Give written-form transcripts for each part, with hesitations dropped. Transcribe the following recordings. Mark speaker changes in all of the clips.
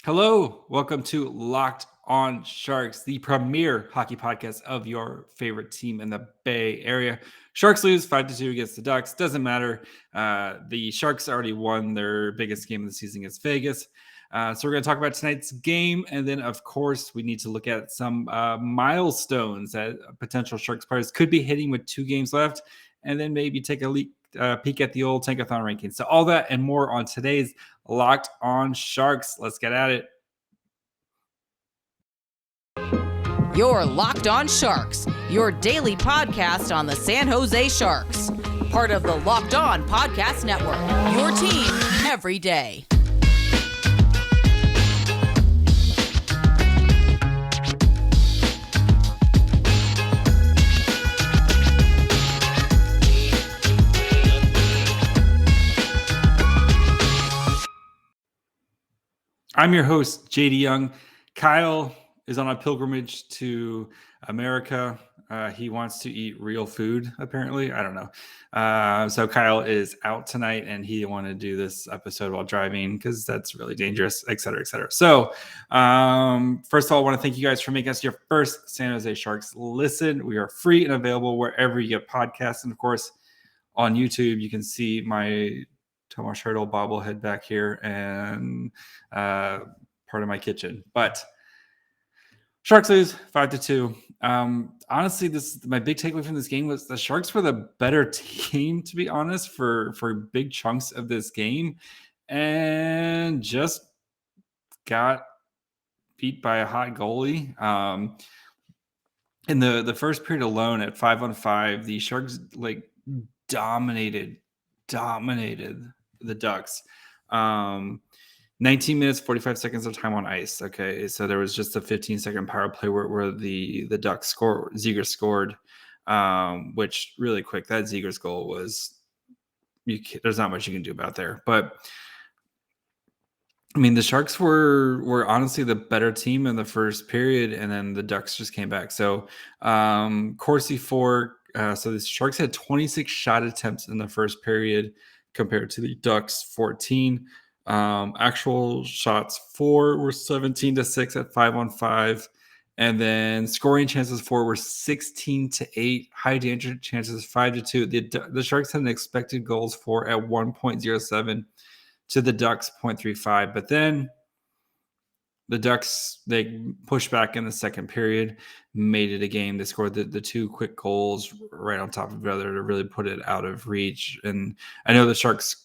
Speaker 1: Hello, welcome to Locked On Sharks, the premier hockey podcast of your favorite team in the Bay Area. Sharks lose 5-2 against the Ducks. Doesn't matter. The Sharks already won their biggest game of the season against Vegas. So we're going to talk about tonight's game. And then, of course, we need to look at some milestones that potential Sharks players could be hitting with 2 games left. And then maybe take a peek at the old Tankathon rankings. So all that and more on today's Locked On Sharks. Let's get at it.
Speaker 2: You're Locked On Sharks, your daily podcast on the San Jose Sharks. Part of the Locked On Podcast Network, your team every day.
Speaker 1: I'm your host, JD Young. Kyle is on a pilgrimage to America. He wants to eat real food, apparently. I don't know. So Kyle is out tonight, and he wanted to do this episode while driving because that's really dangerous, et cetera, et cetera. So first of all, I want to thank you guys for making us your first San Jose Sharks listen. We are free and available wherever you get podcasts. And, of course, on YouTube, you can see my Tomas Hertl bobblehead back here and part of my kitchen. But Sharks lose 5-2. Honestly, my big takeaway from this game was the Sharks were the better team, to be honest, for big chunks of this game, and just got beat by a hot goalie. In the first period alone, at 5-on-5, the Sharks dominated the Ducks. 19 minutes, 45 seconds of time on ice. Okay, so there was just a 15-second power play where the Ducks scored. Ziegler scored, which really quick. That Ziegler's goal was there's not much you can do about there. But I mean, the Sharks were honestly the better team in the first period, and then the Ducks just came back. So Corsi 4. So the Sharks had 26 shot attempts in the first period compared to the Ducks 14. Actual shots for were 17-6 at 5-on-5, and then scoring chances for were 16-8. High danger chances 5-2. The Sharks had an expected goals for at 1.07 to the Ducks 0.35, but then the Ducks, they pushed back in the second period, made it a game. They scored the 2 quick goals right on top of each other to really put it out of reach. And I know the Sharks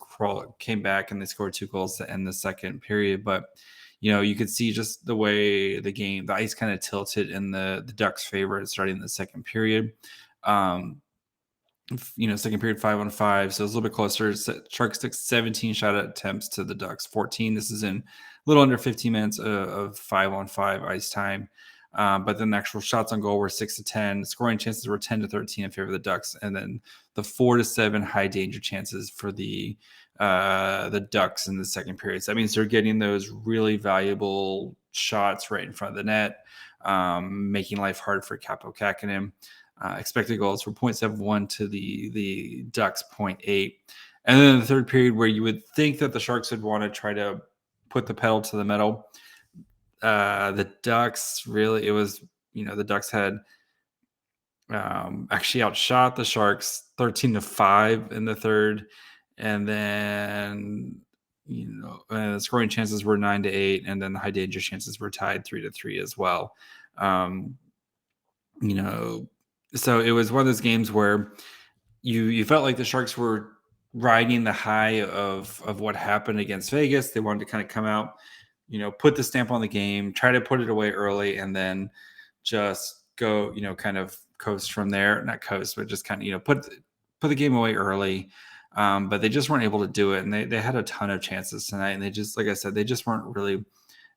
Speaker 1: came back and they scored 2 goals to end the second period, but you could see just the way the ice kind of tilted in the Ducks' favor starting the second period. Second period 5-on-5, so it was a little bit closer. Sharks took 17 shot attempts to the Ducks 14. This is in a little under 15 minutes of 5-on-5 ice time. But then the actual shots on goal were 6-10. Scoring chances were 10-13 in favor of the Ducks, and then the 4-7 high danger chances for the Ducks in the second period. So that means they're getting those really valuable shots right in front of the net, making life hard for Capo Kakinen. Expected goals were 0.71 to the Ducks 0.8. And then in the third period, where you would think that the Sharks would want to try to put the pedal to the metal, the Ducks really, the Ducks had actually outshot the Sharks 13-5 in the third. And then, the scoring chances were 9-8, and then the high danger chances were tied 3-3 as well. So it was one of those games where you felt like the Sharks were riding the high of what happened against Vegas. They wanted to kind of come out, put the stamp on the game, try to put it away early, and then just go, kind of coast from there. Not coast, but just kind of, put the game away early. But they just weren't able to do it. And they had a ton of chances tonight. And they just, like I said, they just weren't really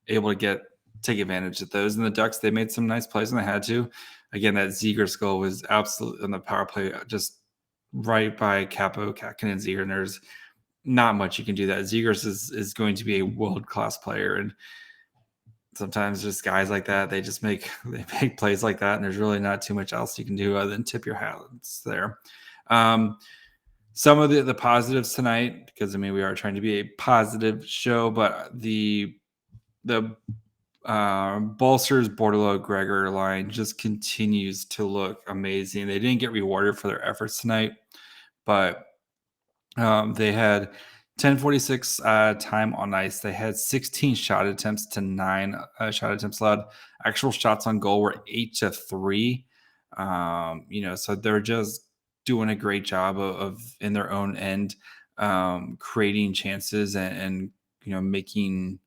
Speaker 1: able to take advantage of those. And the Ducks, they made some nice plays when they had to. Again, that Ziegler's goal was absolutely on the power play, just right by Capo Kakinen Ziegler. And there's not much you can do that. Ziegler's is going to be a world-class player. And sometimes just guys like that, they make plays like that. And there's really not too much else you can do other than tip your hats there. Some of the positives tonight, because we are trying to be a positive show, but the the Balsers, Bordeleau, Gregor line just continues to look amazing. They didn't get rewarded for their efforts tonight, but they had 10:46 time on ice. They had 16 shot attempts to 9 shot attempts allowed. Actual shots on goal were 8-3. So they're just doing a great job of in their own end, creating chances and making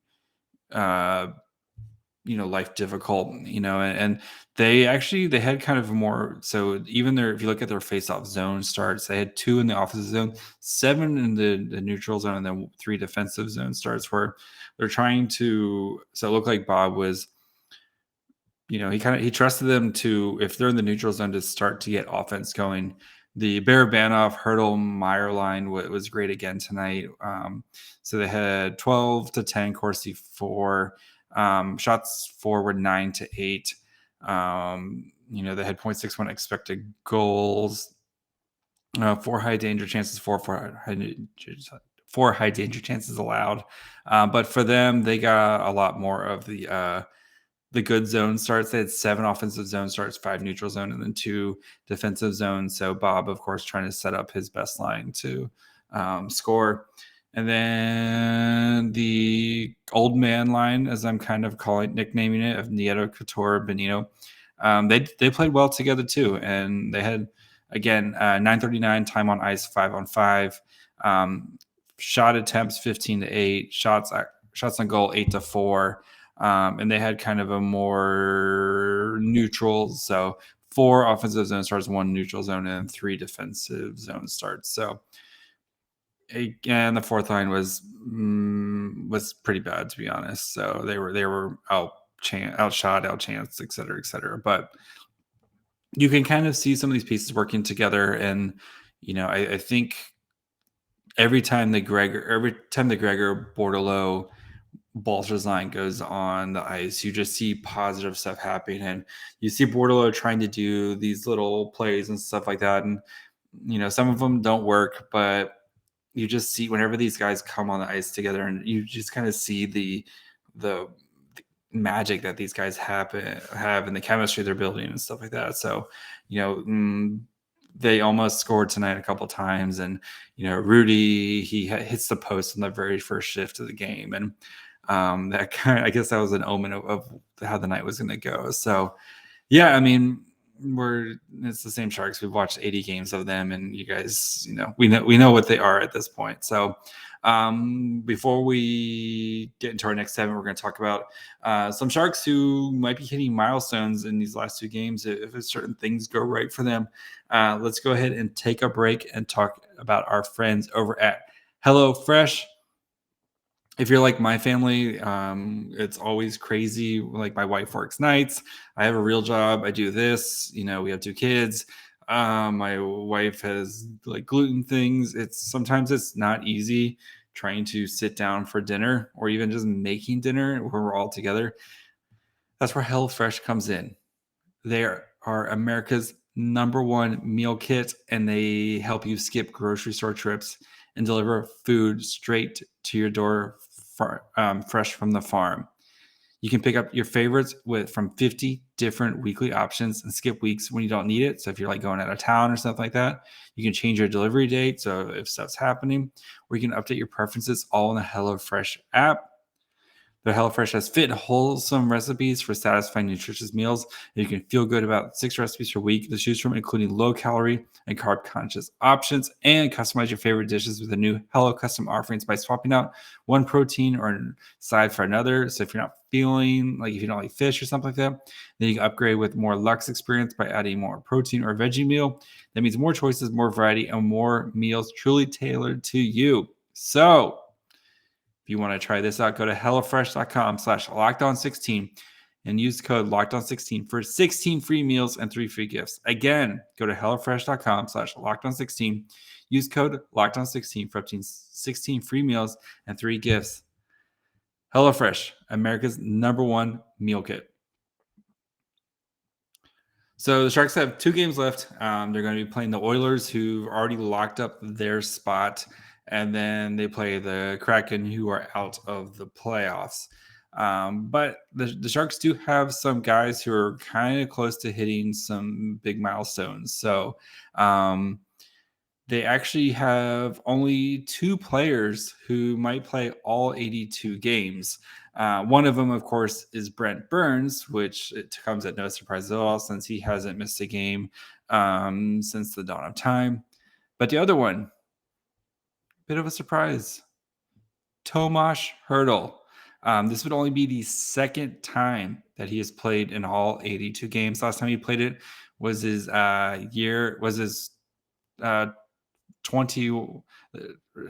Speaker 1: life difficult, and they had kind of more. So even if you look at their face-off zone starts, they had 2 in the offensive zone, 7 in the neutral zone, and then 3 defensive zone starts, where they're trying to. So it looked like Bob was, he trusted them to, if they're in the neutral zone, to start to get offense going. The Barabanov, Hertl, Meier line was great again tonight. So they had 12-10, Corsi 4. Shots for were 9-8. They had 0.61 expected goals, 4 high danger chances, 4 high danger chances allowed. But for them, they got a lot more of the good zone starts. They had 7 offensive zone starts, 5 neutral zone, and then 2 defensive zones. So Bob, of course, trying to set up his best line to score. And then the old man line, as I'm kind of nicknaming it, of Nieto, Couture, Benito, they played well together too. And they had, again, 9:39 time on ice, 5-on-5, shot attempts 15-8, shots on goal 8-4, and they had kind of a more neutral. So 4 offensive zone starts, 1 neutral zone, and 3 defensive zone starts. So. And the fourth line was pretty bad, to be honest. So they were outshot, outchanced, et cetera. But you can kind of see some of these pieces working together, and I think every time the Gregor Bordeleau Balsers line goes on the ice, you just see positive stuff happening, and you see Bordeleau trying to do these little plays and stuff like that, and some of them don't work, but you just see whenever these guys come on the ice together, and you just kind of see the magic that these guys have and the chemistry they're building and stuff like that. So, they almost scored tonight a couple times, and Rudy, he hits the post in the very first shift of the game, and I guess that was an omen of how the night was going to go. So, yeah, I mean, it's the same Sharks. We've watched 80 games of them, and you guys, we know what they are at this point. So before we get into our next segment, we're going to talk about some Sharks who might be hitting milestones in these last 2 games if certain things go right for them. Let's go ahead and take a break and talk about our friends over at HelloFresh. If you're like my family, it's always crazy. Like, my wife works nights. I have a real job. I do this. We have 2 kids. My wife has like gluten things. Sometimes it's not easy trying to sit down for dinner, or even just making dinner where we're all together. That's where HelloFresh comes in. They are America's #1 meal kit, and they help you skip grocery store trips and deliver food straight to your door, fresh from the farm. You can pick up your favorites from 50 different weekly options and skip weeks when you don't need it. So if you're like going out of town or something like that, you can change your delivery date. So if stuff's happening, or you can update your preferences all in the HelloFresh app. The HelloFresh has fit, wholesome recipes for satisfying, nutritious meals. And you can feel good about 6 recipes per week to choose from, including low-calorie and carb-conscious options, and customize your favorite dishes with the new Hello Custom offerings by swapping out one protein or side for another. So if you're not feeling like, if you don't like fish or something like that, then you can upgrade with more luxe experience by adding more protein or veggie meal. That means more choices, more variety, and more meals truly tailored to you. So if you want to try this out, go to HelloFresh.com/LockedOn16 and use code LockedOn16 for 16 free meals and 3 free gifts. Again, go to HelloFresh.com/LockedOn16. Use code LockedOn16 for up to 16 free meals and 3 gifts. HelloFresh, America's #1 meal kit. So the Sharks have 2 games left. They're going to be playing the Oilers, who've already locked up their spot. And then they play the Kraken, who are out of the playoffs. But the Sharks do have some guys who are kind of close to hitting some big milestones. So they actually have only 2 players who might play all 82 games. One of them, of course, is Brent Burns, which it comes at no surprise at all since he hasn't missed a game since the dawn of time. But the other one, bit of a surprise, Tomas Hertl. This would only be the second time that he has played in all 82 games. Last time he played it was his uh, 20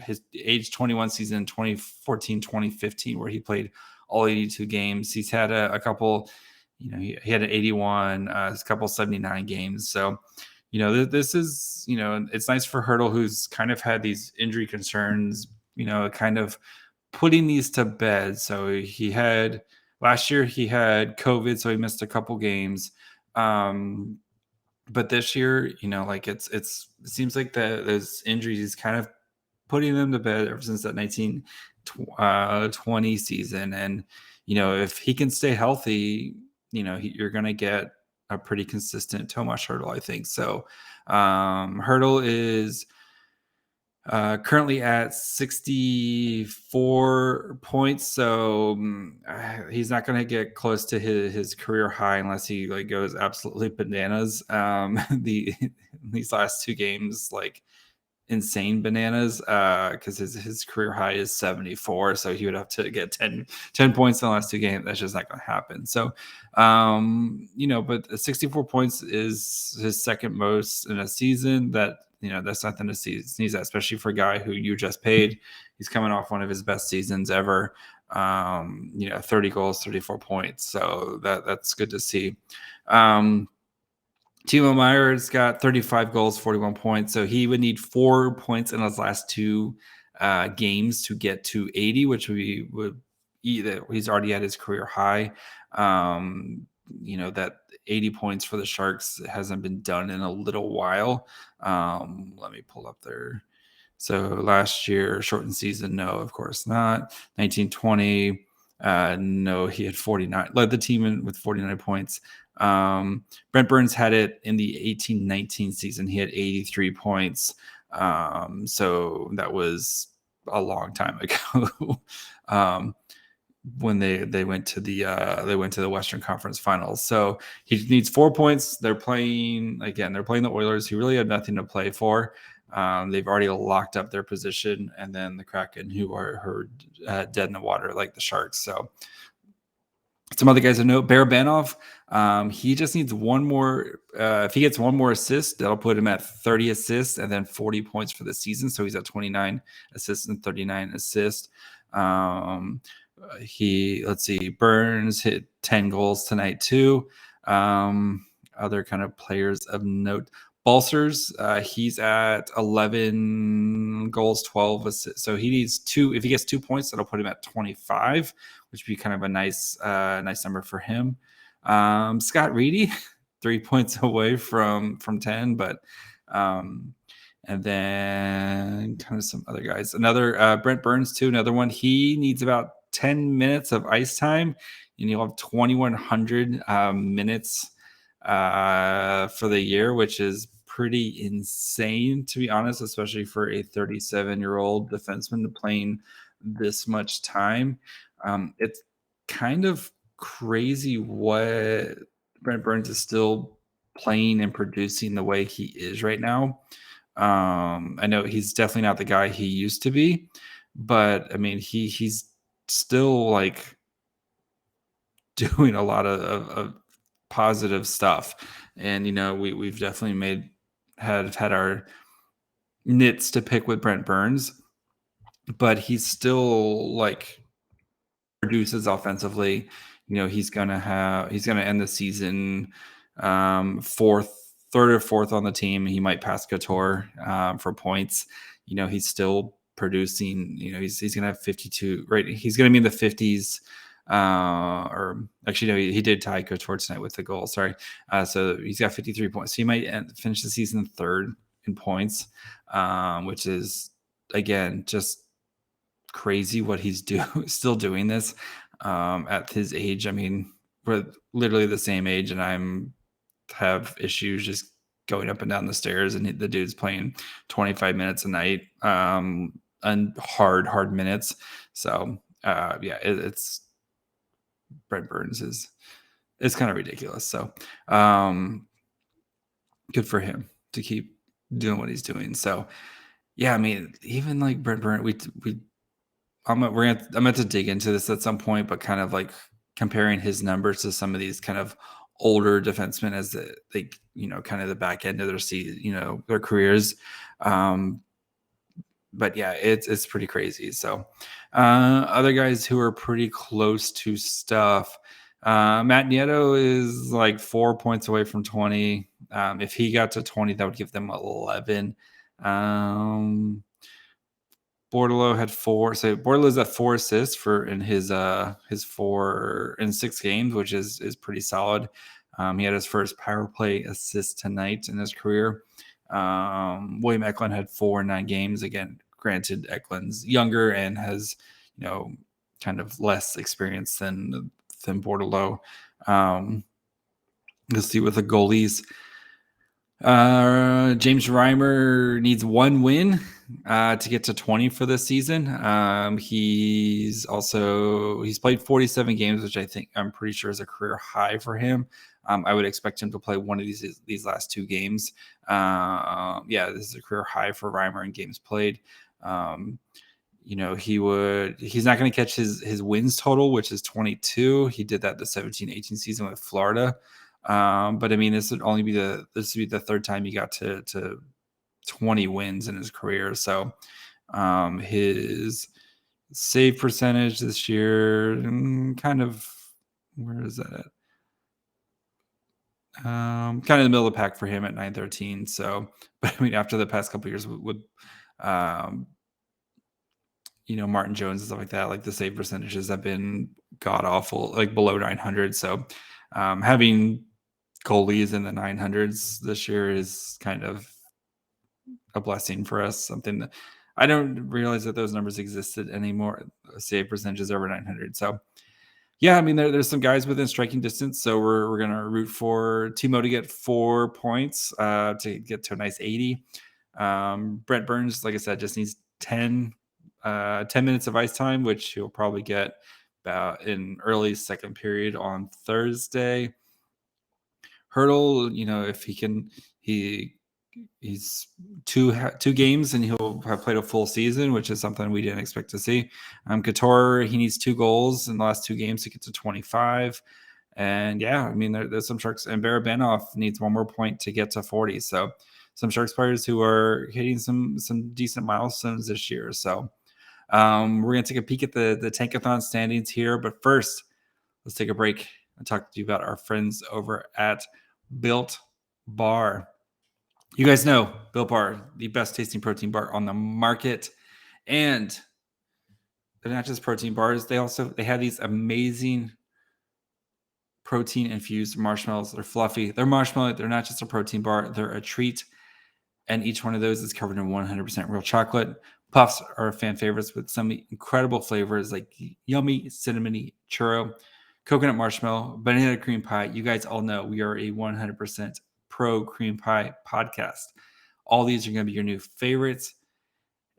Speaker 1: his age 21 season 2014-2015 where he played all 82 games. He's had a couple, he had an 81, a couple 79 games. So this is, it's nice for Hertl, who's kind of had these injury concerns, kind of putting these to bed. So last year he had COVID, so he missed a couple games. But this year, it seems like those injuries, he's kind of putting them to bed ever since that 1920 season. And, if he can stay healthy, you're going to get a pretty consistent Tomas Hertl, I think. So Hertl is currently at 64 points, so he's not going to get close to his career high unless he goes absolutely bananas. These last 2 games, insane bananas, because his career high is 74, so he would have to get 10 points in the last 2 games. That's just not going to happen. So but 64 points is his second most in a season. That's nothing to sneeze at, especially for a guy who you just paid. He's coming off one of his best seasons ever. 30 goals, 34 points. So that's good to see. Timo Meier's got 35 goals, 41 points. So he would need 4 points in his last 2 games to get to 80, which would either he's already at his career high. That 80 points for the Sharks hasn't been done in a little while. Let me pull up there. So last year, shortened season, no, of course not. 1920, no, he had 49, led the team with 49 points. Brent Burns had it in the 18-19 season. He had 83 points. So that was a long time ago. When they went to the Western Conference Finals. So he needs 4 points. They're playing the Oilers, who really had nothing to play for. They've already locked up their position, and then the Kraken, who are dead in the water like the Sharks. So some other guys to note: Barabanov. He just needs one more. If he gets one more assist, that'll put him at 30 assists and then 40 points for the season. So he's at 29 assists and 39 assists. Burns hit 10 goals tonight too. Other kind of players of note: Balcers, he's at 11 goals, 12 assists. So he needs 2. If he gets 2 points, that'll put him at 25, which would be kind of a nice number for him. Scott Reedy, 3 points away from 10, but and then kind of some other guys. Another Brent Burns too. Another one. He needs about 10 minutes of ice time, and you'll have 2,100 minutes for the year, which is pretty insane, to be honest, especially for a 37-year-old defenseman playing this much time. It's kind of crazy what Brent Burns is still playing and producing the way he is right now. I know he's definitely not the guy he used to be, but I mean, he's still doing a lot of positive stuff. And, we've definitely had our nits to pick with Brent Burns, but he's still produces offensively. He's going to end the season third or fourth on the team. He might pass Couture for points. He's still producing. He's going to have 52, right? He's going to be in the 50s. Or actually, no, he did tie Couture tonight with the goal. Sorry. So he's got 53 points. So he might finish the season third in points, which is, again, just crazy what he's still doing this. at his age. I mean, we're literally the same age, and have issues just going up and down the stairs, and the dude's playing 25 minutes a night, and hard minutes. So it's Brent Burns is kind of ridiculous. So good for him to keep doing what he's doing. So yeah, I mean, even like Brent Burns, I'm going to dig into this at some point, but kind of like comparing his numbers to some of these kind of older defensemen as they kind of the back end of their season, their careers. But yeah, it's pretty crazy. So other guys who are pretty close to stuff. Matt Nieto is like 4 points away from 20. If he got to 20, that would give them 11. Bordeleau had 4. So Bordeloux's at 4 assists in his 4 in 6 games, which is pretty solid. He had his first power play assist tonight in his career. William Eklund had 4 in 9 games. Again, granted, Eklund's younger and has kind of less experience than Bordeleau. Let's see with the goalies. James Reimer needs 1 win to get to 20 for this season. He's played 47 games, which I'm pretty sure is a career high for him. I would expect him to play one of these last 2 games. This is a career high for Reimer in games played. He's not going to catch his wins total, which is 22. He did that the 17-18 season with Florida. But I mean, this would be the third time he got to 20 wins in his career. So his save percentage this year, kind of, where is that at? Kind of in the middle of the pack for him at 913. So, but I mean, after the past couple of years with Martin Jones and stuff like that, like the save percentages have been god awful, like below 900. So having goalies in the 900s this year is kind of a blessing for us. Something that I don't realize that those numbers existed anymore. Save percentages over 900. So yeah, I mean, there's some guys within striking distance. So we're going to root for Timo to get 4 points to get to a nice 80. Brent Burns, like I said, just needs 10 minutes of ice time, which he'll probably get about in early second period on Thursday. Hertl, if he can, he's two games and he'll have played a full season, which is something we didn't expect to see. Couture, he needs 2 goals in the last 2 games to get to 25. And yeah, I mean, there's some Sharks, and Barabanov needs 1 more point to get to 40. So some Sharks players who are hitting some decent milestones this year. So we're going to take a peek at the Tankathon standings here. But first, let's take a break and talk to you about our friends over at Built Bar. You guys know Built Bar, the best tasting protein bar on the market. And they're not just protein bars. They have these amazing protein infused marshmallows. They're fluffy. They're marshmallow. They're not just a protein bar. They're a treat. And each one of those is covered in 100% real chocolate. Puffs are fan favorites with some incredible flavors like yummy, cinnamony churro, coconut marshmallow, banana cream pie. You guys all know we are a 100% pro cream pie podcast. All these are going to be your new favorites.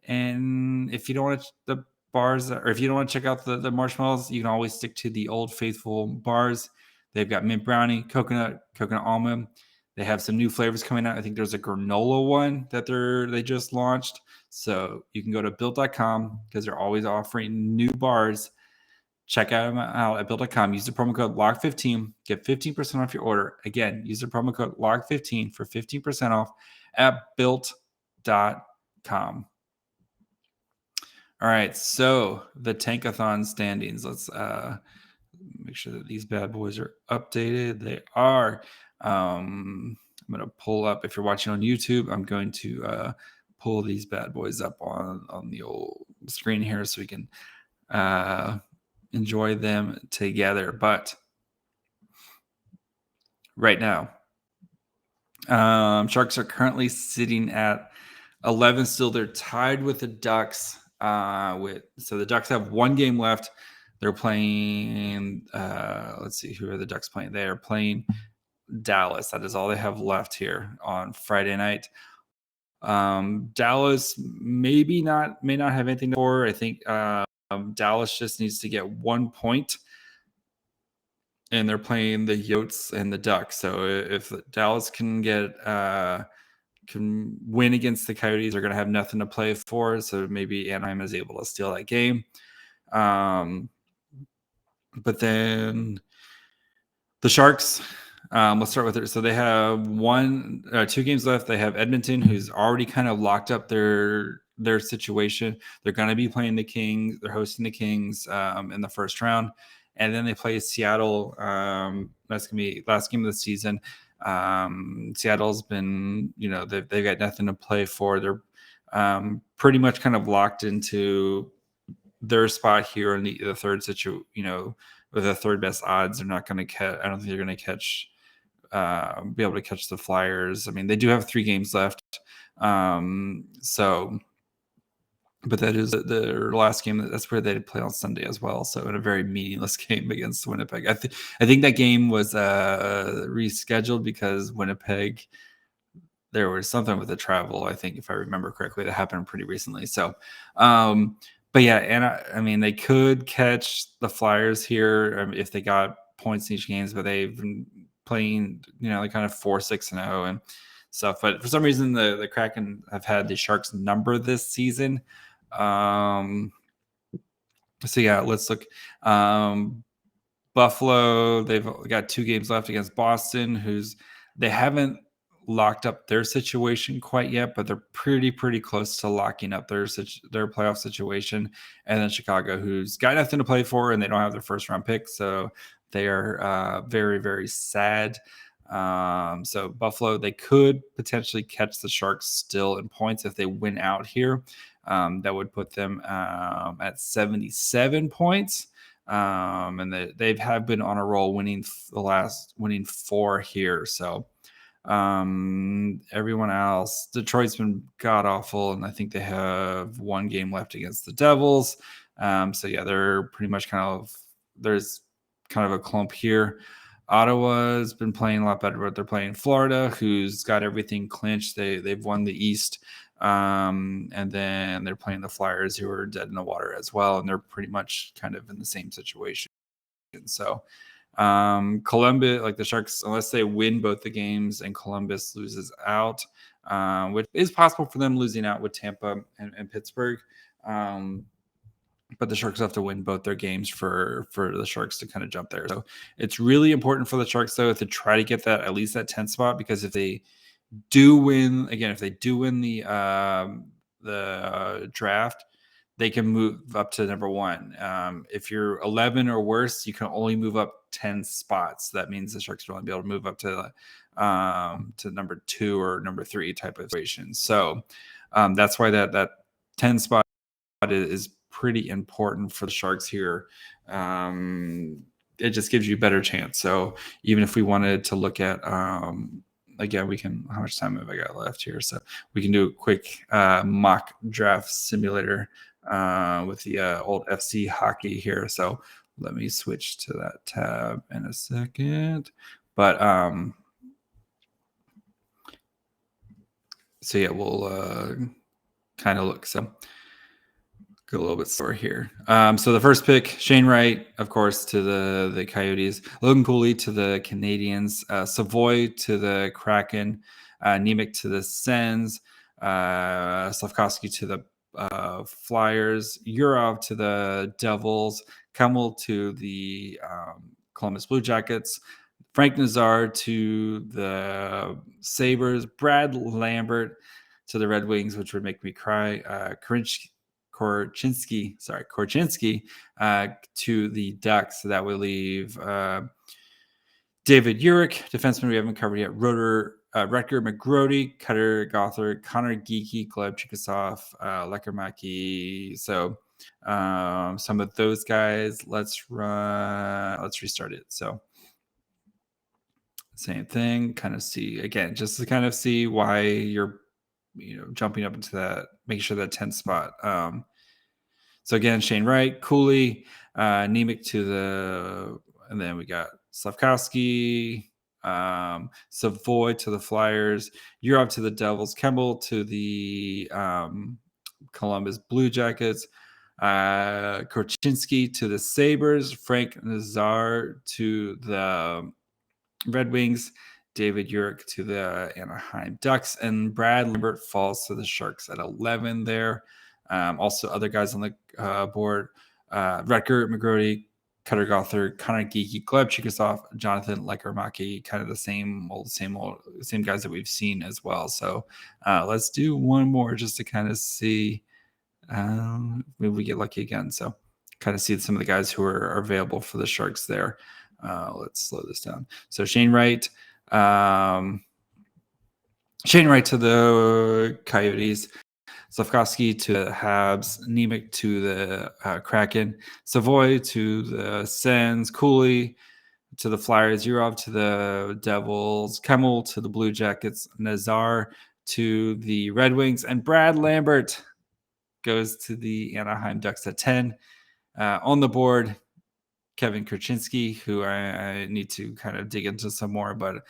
Speaker 1: And if you don't want the bars, or if you don't want to check out the marshmallows, you can always stick to the old faithful bars. They've got mint brownie, coconut almond. They have some new flavors coming out. I think there's a granola one that they just launched. So you can go to built.com because they're always offering new bars. Check them out at built.com. Use the promo code LOG15. Get 15% off your order. Again, use the promo code LOG15 for 15% off at built.com. All right, so the Tankathon standings. Let's make sure that these bad boys are updated. They are. I'm going to pull up, if you're watching on YouTube, I'm going to pull these bad boys up on the old screen here so we can enjoy them together. But right now, Sharks are currently sitting at 11 still. They're tied with the Ducks. So the Ducks have 1 game left. They're playing, let's see, who are the Ducks playing? They are playing Dallas. That is all they have left here on Friday night. Dallas may not have anything for. I think Dallas just needs to get 1 point, and they're playing the Yotes and the Ducks. So if Dallas can win against the Coyotes, they're going to have nothing to play for. So maybe Anaheim is able to steal that game. But then the Sharks, let's start with it. So they have 2 games left. They have Edmonton, who's already kind of locked up their situation. They're going to be playing the Kings. They're hosting the Kings in the first round. And then they play Seattle. That's going to be last game of the season. Seattle's been, they've got nothing to play for. They're pretty much kind of locked into their spot here in the third situation, with the third best odds. They're not going to catch. I don't think they're going to be able to catch the Flyers. I mean, they do have 3 games left. But that is their last game. That's where they play on Sunday as well. So in a very meaningless game against Winnipeg. I think that game was rescheduled because Winnipeg, there was something with the travel, I think, if I remember correctly, that happened pretty recently. So, but yeah, and I mean, they could catch the Flyers here if they got points in each games, but they've been playing, like kind of 4-6-0 and stuff. But for some reason, the Kraken have had the Sharks number this season. So yeah, let's look. Buffalo, they've got 2 games left against Boston, they haven't locked up their situation quite yet, but they're pretty close to locking up their playoff situation. And then Chicago, who's got nothing to play for, and they don't have their first round pick, so they are very, very sad. So Buffalo, they could potentially catch the Sharks still in points if they win out here. That would put them at 77 points. And they have been on a roll, winning 4 here. So everyone else, Detroit's been god awful, and I think they have 1 game left against the Devils. So yeah, they're pretty much there's kind of a clump here. Ottawa's been playing a lot better, but they're playing Florida, who's got everything clinched. They've won the East. And then they're playing the Flyers, who are dead in the water as well, and they're pretty much kind of in the same situation. So Columbus, like the Sharks, unless they win both the games and Columbus loses out, which is possible for them losing out with Tampa and Pittsburgh. But the Sharks have to win both their games for the Sharks to kind of jump there. So it's really important for the Sharks, though, to try to get at least that 10th spot, because if they do win the draft, they can move up to number 1. If you're 11 or worse, you can only move up 10 spots. That means the Sharks will only be able to move up to number 2 or number 3 type of situation. So that's why that 10 spot is pretty important for the Sharks here. It just gives you a better chance. So even if we wanted to look at again, we can, how much time have I got left here? So we can do a quick mock draft simulator with the old FC hockey here. So let me switch to that tab in a second. But so yeah, we'll kind of look. So go a little bit slower here. So the first pick, Shane Wright, of course, to the Coyotes. Logan Cooley to the Canadiens. Savoy to the Kraken. Nemec to the Sens. Slavkovsky to the Flyers. Yurov to the Devils. Kummel to the Columbus Blue Jackets. Frank Nazar to the Sabres. Brad Lambert to the Red Wings, which would make me cry. Korchinski to the Ducks. So that would leave David Urich, defenseman we haven't covered yet. Rutger McGrody, Cutter Gothard, Connor Geeky, Gleb Chikasov, Lekermaki. So some of those guys. Let's restart it. So same thing. Kind of see again, just to kind of see why you're jumping up into that, make sure that 10th spot. So again, Shane Wright, Cooley, Nemec and then we got Slavkovsky, Savoy to the Flyers, Yurov to the Devils, Kemble to the Columbus Blue Jackets, Korchinski to the Sabres, Frank Nazar to the Red Wings, David Urich to the Anaheim Ducks, and Brad Lambert falls to the Sharks at 11 there. Also, other guys on the board, Rutger McGrody, Cutter Gother, Connor Geeky, Gleb Chikosov, Jonathan Lekarmaki, kind of the same guys that we've seen as well. So let's do one more just to kind of see. Maybe we get lucky again. So kind of see some of the guys who are available for the Sharks there. Let's slow this down. So Shane Wright to the Coyotes, Slavkovsky to the Habs, Nemec to the Kraken, Savoy to the Sens, Cooley to the Flyers, Yurov to the Devils, Kemmel to the Blue Jackets, Nazar to the Red Wings, and Brad Lambert goes to the Anaheim Ducks at 10. On the board, Kevin Korchinski, who I need to kind of dig into some more, but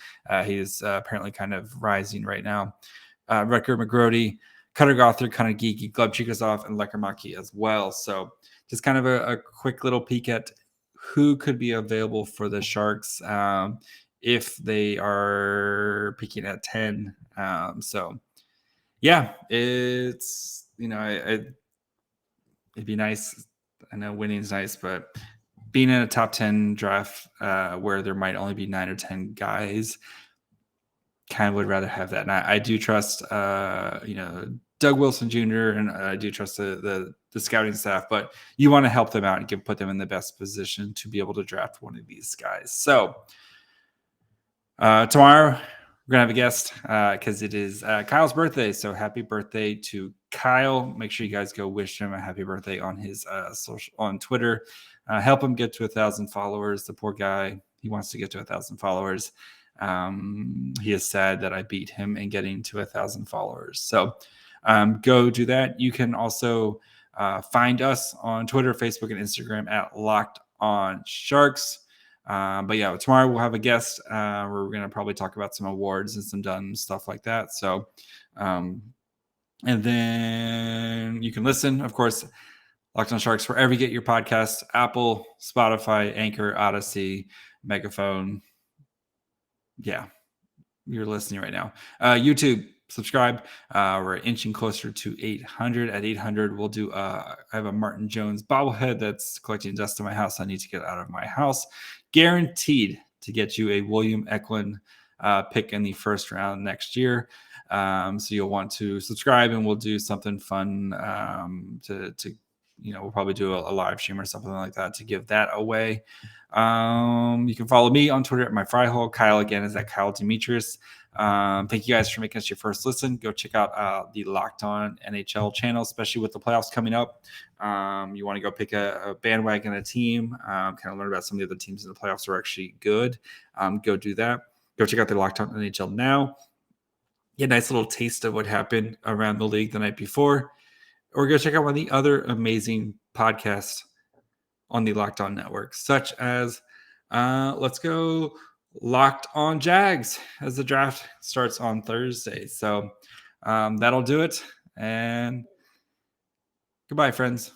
Speaker 1: he's apparently kind of rising right now. Rutger McGrody, Cutter Gother, Connor Geeky, Gleb Chikosov, and Lekarmaki as well. So just kind of a quick little peek at who could be available for the Sharks if they are picking at 10. So yeah, it's, it'd be nice. I know winning is nice, but being in a top 10 draft where there might only be 9 or 10 guys, kind of would rather have that. And I do trust, Doug Wilson Jr. and I do trust the scouting staff, but you want to help them out and put them in the best position to be able to draft one of these guys. So tomorrow we're going to have a guest because it is Kyle's birthday. So happy birthday to Kyle. Make sure you guys go wish him a happy birthday on his on Twitter. Help him get to 1,000 followers. The poor guy, he wants to get to 1,000 followers. He is sad that I beat him in getting to 1,000 followers. So go do that. You can also find us on Twitter, Facebook, and Instagram at Locked On Sharks. But yeah, tomorrow we'll have a guest where we're going to probably talk about some awards and some done stuff like that. So, and then you can listen, of course, Locked On Sharks wherever you get your podcasts: Apple, Spotify, Anchor, Odyssey, Megaphone. Yeah, you're listening right now. YouTube, subscribe. We're inching closer to 800. At 800, we'll do. I have a Martin Jones bobblehead that's collecting dust in my house. I need to get out of my house. Guaranteed to get you a William Eklund pick in the first round next year. So you'll want to subscribe, and we'll do something fun to we'll probably do a live stream or something like that to give that away. You can follow me on Twitter at myfryhole. Kyle again is at Kyle Demetrius. Thank you guys for making us your first listen. Go check out the Locked On NHL channel, especially with the playoffs coming up. You want to go pick a bandwagon, a team, kind of learn about some of the other teams in the playoffs are actually good. Go do that. Go check out the Locked On NHL now. Get a nice little taste of what happened around the league the night before. Or go check out one of the other amazing podcasts on the Locked On Network, such as let's go Locked On Jags as the draft starts on Thursday. So that'll do it. And goodbye, friends.